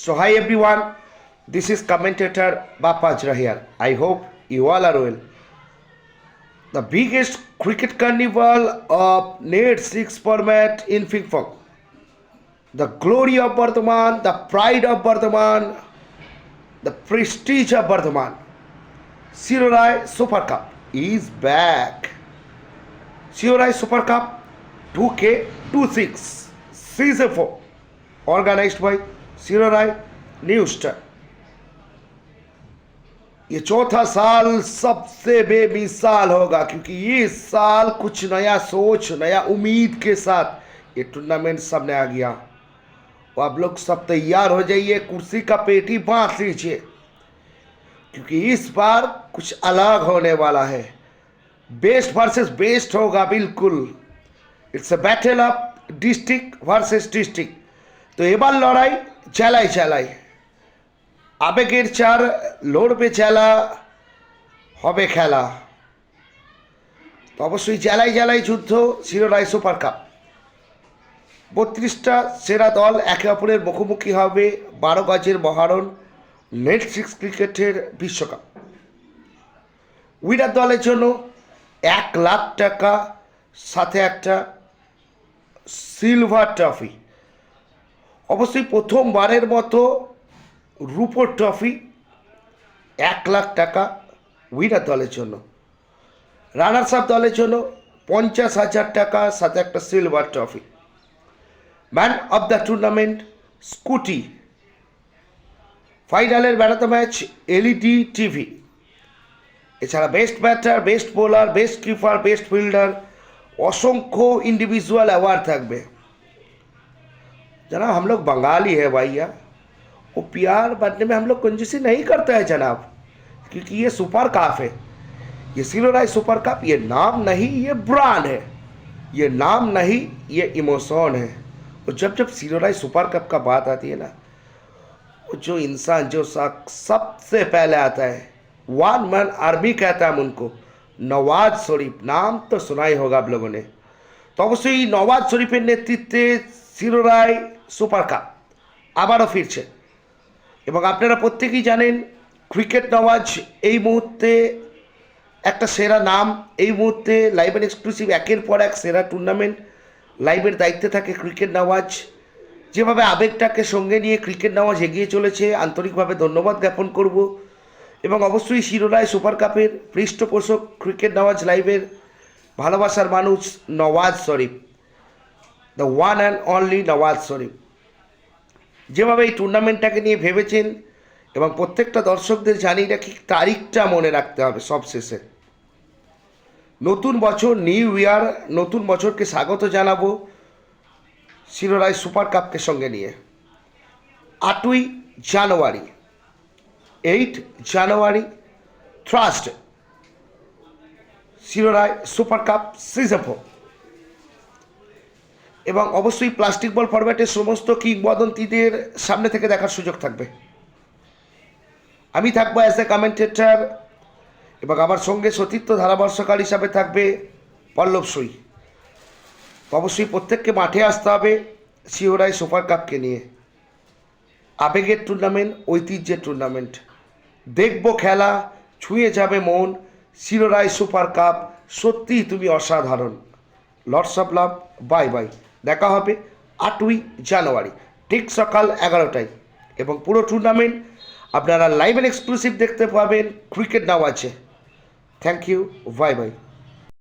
So hi everyone, this is commentator Bapajra here. I hope you all are well. The biggest cricket carnival of Net 6 format in Pingpong. The glory of Bardhaman, the pride of Bardhaman, the prestige of Bardhaman. Sirorai Super Cup is back. Sirorai Super Cup 2K26 Season 4 organized by Sirorai New Star. ये चौथा साल सबसे बेमिसाल होगा क्योंकि ये साल कुछ नया सोच नया उम्मीद के साथ ये टूर्नामेंट सामने आ गया। और आप लोग सब तैयार हो जाइए, कुर्सी का पेटी बांध लीजिए क्योंकि इस बार कुछ अलग होने वाला है। बेस्ट वर्सेस बेस्ट होगा बिल्कुल। It's a battle of district versus district. तो এবার লড়াই চালাই চালাই, আবেগের চার লড়বে জেলা, হবে খেলা। তো অবশ্যই জেলায় জেলায় যুদ্ধ। শিরোনায় সুপার কাপ 32টা সেরা দল একে অপরের মুখোমুখি হবে 12 গজের মহারণ নেট 6 ক্রিকেটের বিশ্বকাপ। উইনার দলের জন্য 1 লাখ টাকা, সাথে একটা সিলভার ট্রফি। অবশ্যই প্রথমবারের মতো রুপোর ট্রফি 1 লাখ টাকা উইনার দলের জন্য। রানার্স আপ দলের জন্য 50,000 টাকা, সাথে একটা silver trophy. Man of the tournament scooty. ফাইনালের man of the match LED TV. এছাড়া best batter, best bowler, best keeper, best fielder, असंख्य इंडिविजुअल अवार्ड থাকবে। जनाब हम लोग बंगाली है भैया, वो प्यार बांटने में हम लोग कंजूसी नहीं करते हैं जनाब, क्योंकि ये सुपर कप है। ये सिरोराय सुपर कप ये नाम नहीं, ये ब्रांड है। ये नाम नहीं, ये इमोशन है। और जब जब सिरोराय सुपर कप का बात आती है ना, वो जो इंसान जो सबसे पहले आता है, वन मैन आर्मी कहता है हम उनको, नवाज शरीफ। नाम तो सुना ही होगा आप लोगों ने। तो अवश्य नवाज शरीफের নেতৃত্বে সিরোরাই সুপার কাপ আবারও ফিরছে। এবং আপনারা প্রত্যেকেই জানেন ক্রিকেট নওয়াজ এই মুহূর্তে একটা সেরা নাম। এই মুহূর্তে লাইভ অ্যান্ড এক্সক্লুসিভ একের পর এক সেরা টুর্নামেন্ট লাইভের দায়িত্বে থাকে ক্রিকেট নওয়াজ। যেভাবে আবেগটাকে সঙ্গে নিয়ে ক্রিকেট নওয়াজ এগিয়ে চলেছে, আন্তরিকভাবে ধন্যবাদ জ্ঞাপন করব। এবং অবশ্যই শিরোনায় সুপার কাপের পৃষ্ঠপোষক ক্রিকেট নওয়াজ লাইভের ভালোবাসার মানুষ Nawaz Sharif, the one and only Nawaz Sharif. যেভাবে এই টুর্নামেন্টটাকে নিয়ে ভেবেছেন এবং প্রত্যেকটা দর্শকদের জানিয়ে রাখি, তারিখটা মনে রাখতে হবে সবশেষে। নতুন বছর, নিউ ইয়ার, নতুন বছরকে স্বাগত জানাবো শিরোনায় সুপার কাপকে সঙ্গে নিয়ে। 8ই জানুয়ারি, 8 জানুয়ারি থার্সডে, শিরোনায় সুপার কাপ সিজন 4। এবং অবশ্যই প্লাস্টিক বল ফরম্যাটের সমস্ত কিংবদন্তিদের সামনে থেকে দেখার সুযোগ থাকবে। আমি থাকবো অ্যাজ এ কমেন্টেটর এবং আমার সঙ্গে সতীর্থ ধারাভাষ্যকার হিসাবে থাকবে পল্লব সই। অবশ্যই প্রত্যেককে মাঠে আসতে হবে শিরোনায় সুপার কাপকে নিয়ে। আবেগের টুর্নামেন্ট, ঐতিহ্যের টুর্নামেন্ট। দেখব খেলা, ছুঁয়ে যাবে মন। শিরোনায় সুপার কাপ সত্যিই তুমি অসাধারণ। Lords of love, bye bye. দেখা হবে 8ই জানুয়ারি ঠিক সকাল 11টায়। এবং পুরো টুর্নামেন্ট আপনারা লাইভ অ্যান্ড এক্সক্লুসিভ দেখতে পাবেন ক্রিকেট নওয়াজে। Thank you, bye by.